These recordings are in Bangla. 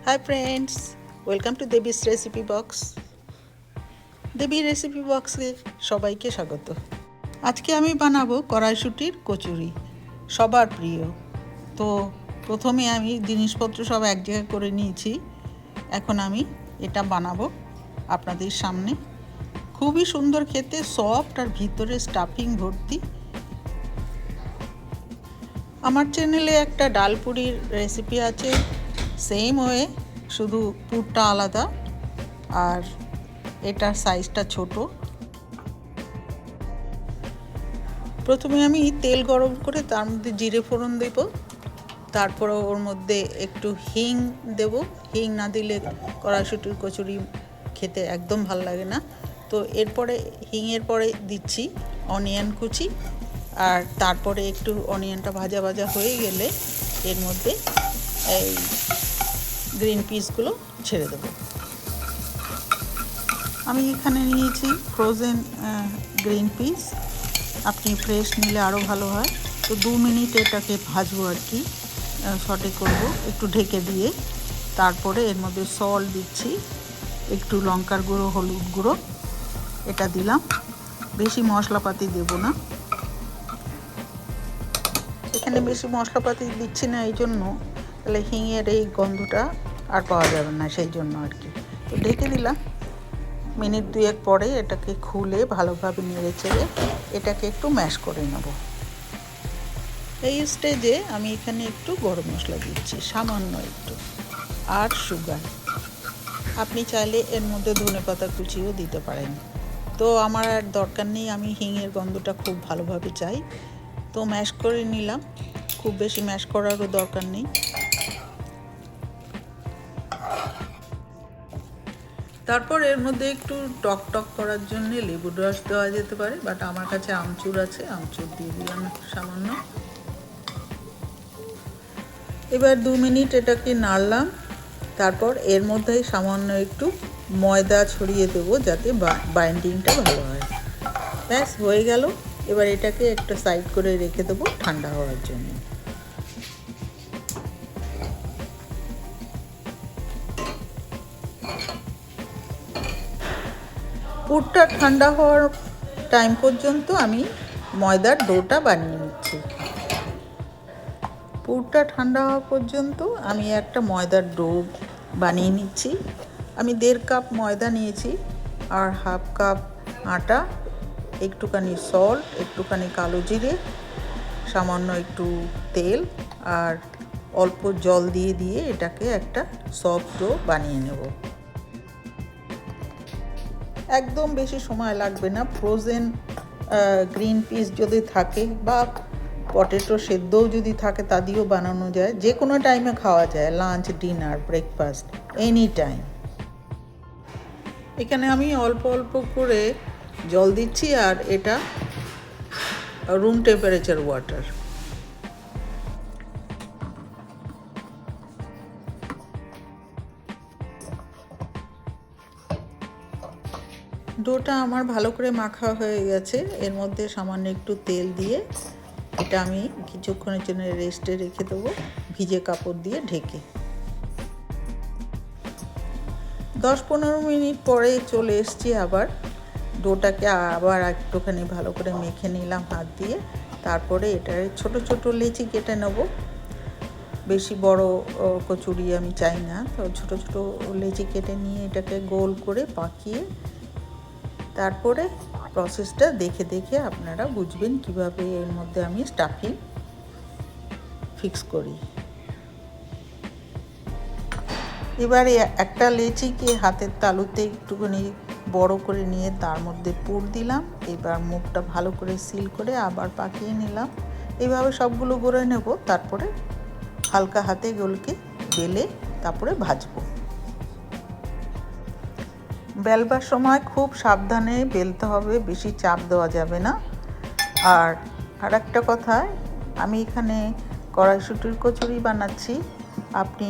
High friends, welcome to Devi's recipe box. Devi recipe বক্সে সবাইকে স্বাগত। আজকে আমি বানাবো কড়াইশুঁটির কচুরি, সবার প্রিয়। তো প্রথমে আমি জিনিসপত্র সব এক জায়গায় করে নিয়েছি। এখন আমি এটা বানাবো আপনাদের সামনে। খুবই সুন্দর খেতে, সফট আর ভিতরে স্টাফিং ভর্তি। আমার চ্যানেলে একটা ডালপুরির রেসিপি আছে, সেম ওয়ে, শুধু পুরটা আলাদা আর এটার সাইজটা ছোট। প্রথমে আমি তেল গরম করে তার মধ্যে জিরে ফোড়ন দেব, তারপরে ওর মধ্যে একটু হিং দেব। হিং না দিলে কড়াইশুঁটির কচুরি খেতে একদম ভালো লাগে না। তো এরপরে হিংয়ের পরে দিচ্ছি অনিয়ন কুচি, আর তারপরে একটু অনিয়নটা ভাজা ভাজা হয়ে গেলে এর মধ্যে এই গ্রিন পিসগুলো ছেড়ে দেবো। আমি এখানে নিয়েছি ফ্রোজেন গ্রিন পিস, আপনি ফ্রেশ নিলে আরও ভালো হয়। তো 2 মিনিট এটাকে ভাজবো আর কি, সটে করব একটু ঢেকে দিয়ে। তারপরে এর মধ্যে সল্ট দিচ্ছি, একটু লঙ্কার গুঁড়ো, হলুদ গুঁড়ো এটা দিলাম। বেশি মশলাপাতি দেব না, এখানে বেশি মশলাপাতি দিচ্ছি না এই জন্য, তাহলে হিঙের এই গন্ধটা আর পাওয়া যাবে না, সেই জন্য আর কি। তো ঢেকে দিলাম। মিনিট 2 পরে এটাকে খুলে ভালোভাবে নেড়ে চেড়ে এটাকে একটু ম্যাশ করে নেব। এই স্টেজে আমি এখানে একটু গরম মশলা দিচ্ছি, সামান্য একটু, আর সুগার। আপনি চাইলে এর মধ্যে ধনেপাতা কুচিও দিতে পারেন। তো আমার আর দরকার নেই, আমি হিঙের গন্ধটা খুব ভালোভাবে চাই। তো ম্যাশ করে নিলাম, খুব বেশি ম্যাশ করারও দরকার নেই। তারপর এর মধ্যে একটু টক টক করার জন্য লেবুর রস দেওয়া যেতে পারে, বাট আমার কাছে আমচুর আছে, আমচুর দিয়ে দিলাম সামান্য। এবার 2 মিনিট এটাকে নাড়লাম। তারপর এর মধ্যে সামান্য একটু ময়দা ছড়িয়ে দেবো যাতে বাইন্ডিংটা ভালো হয়। ব্যাস হয়ে গেল। এবার এটাকে একটা সাইড করে রেখে দেবো ঠান্ডা হওয়ার জন্য। পুরটা ঠান্ডা হওয়ার টাইম পর্যন্ত আমি ময়দার ডোটা বানিয়ে নিচ্ছি। পুরটা ঠান্ডা হওয়া পর্যন্ত আমি একটা ময়দার ডো বানিয়ে নিচ্ছি। আমি 1.5 কাপ ময়দা নিয়েছি, আর 1/2 কাপ আটা, একটুখানি সল্ট, একটুখানি কালো জিরে, সামান্য একটু তেল আর অল্প জল দিয়ে দিয়ে এটাকে একটা সফট ডো বানিয়ে নেব। একদম বেশি সময় লাগবে না। ফ্রোজেন গ্রিন পিস যদি থাকে বা পটেটো সেদ্ধও যদি থাকে তা দিয়েও বানানো যায়, যে কোনো টাইমে খাওয়া যায়, lunch, dinner, breakfast, any time. এখানে আমি অল্প অল্প করে জল দিচ্ছি, আর এটা রুম টেম্পারেচার ওয়াটার। ডোটা আমার ভালো করে মাখা হয়ে গেছে। এর মধ্যে সামান্য একটু তেল দিয়ে এটা আমি কিছুক্ষণের জন্য রেস্টে রেখে দেবো, ভিজে কাপড় দিয়ে ঢেকে। 10-15 মিনিট পরে চলে এসেছি আবার। ডোটাকে আবার একটুখানি ভালো করে মেখে নিলাম হাত দিয়ে। তারপরে এটার ছোট ছোট লেচি কেটে নেব। বেশি বড় কচুরি আমি চাই না, তো ছোট ছোট লেচি কেটে নিয়ে এটাকে গোল করে পাকিয়ে, তারপরে প্রসেসটা দেখে দেখে আপনারা বুঝবেন কিভাবে এর মধ্যে আমি স্টাফিং ফিক্স করি। এবারে একটা লেচিকে হাতের তালুতে একটুখানি বড় করে নিয়ে তার মধ্যে পুর দিলাম। এবার মুখটা ভালো করে সিল করে আবার পাকিয়ে নিলাম। এইভাবে সবগুলো গড়ে নেব। তারপরে হালকা হাতে এগুলোকে বেলে তারপরে ভাজবো। বেলবার সময় খুব সাবধানে বেলতে হবে, বেশি চাপ দেওয়া যাবে না। আর একটা কথা, আমি এখানে কড়াইশুঁটির কচুরি বানাচ্ছি। আপনি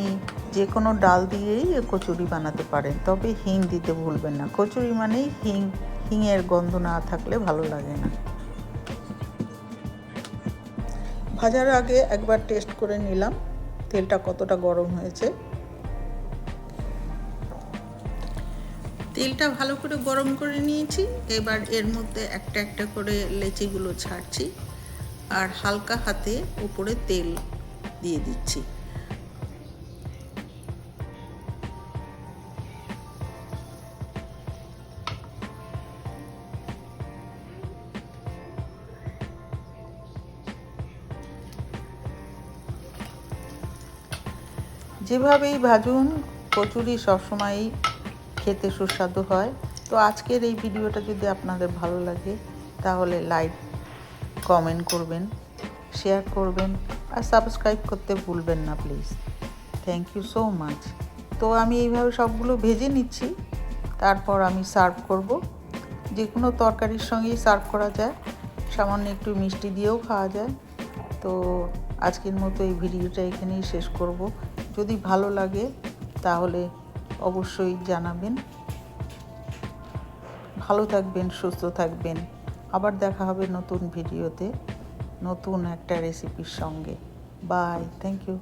যে কোনো ডাল দিয়েই কচুরি বানাতে পারেন, তবে হিং দিতে ভুলবেন না। কচুরি মানেই হিঙের গন্ধ না থাকলে ভালো লাগে না। ভাজার আগে একবার টেস্ট করে নিলাম তেলটা কতটা গরম হয়েছে। তেলটা ভালো করে গরম করে নিয়েছি। এবার এর মধ্যে একটা একটা করে লেচিগুলো ছাড়ছি আর হালকা হাতে উপরে তেল দিয়ে দিচ্ছি। যেভাবেই ভাজুন, কচুরি সবসময়ই খেতে সুস্বাদু হয়। তো আজকের এই ভিডিওটা যদি আপনাদের ভালো লাগে তাহলে লাইক, কমেন্ট করবেন, শেয়ার করবেন আর সাবস্ক্রাইব করতে ভুলবেন না please. Thank you so much. তো আমি এইভাবে সবগুলো ভেজে নিচ্ছি, তারপর আমি সার্ভ করব। যে কোনো তরকারির সঙ্গেই সার্ভ করা যায়, সামান্য একটু মিষ্টি দিয়েও খাওয়া যায়। তো আজকের মতো এই ভিডিওটা এখানেই শেষ করব। যদি ভালো লাগে তাহলে অবশ্যই জানাবেন। ভালো থাকবেন, সুস্থ থাকবেন। আবার দেখা হবে নতুন ভিডিওতে, নতুন একটা রেসিপির সঙ্গে। Bye, thank you.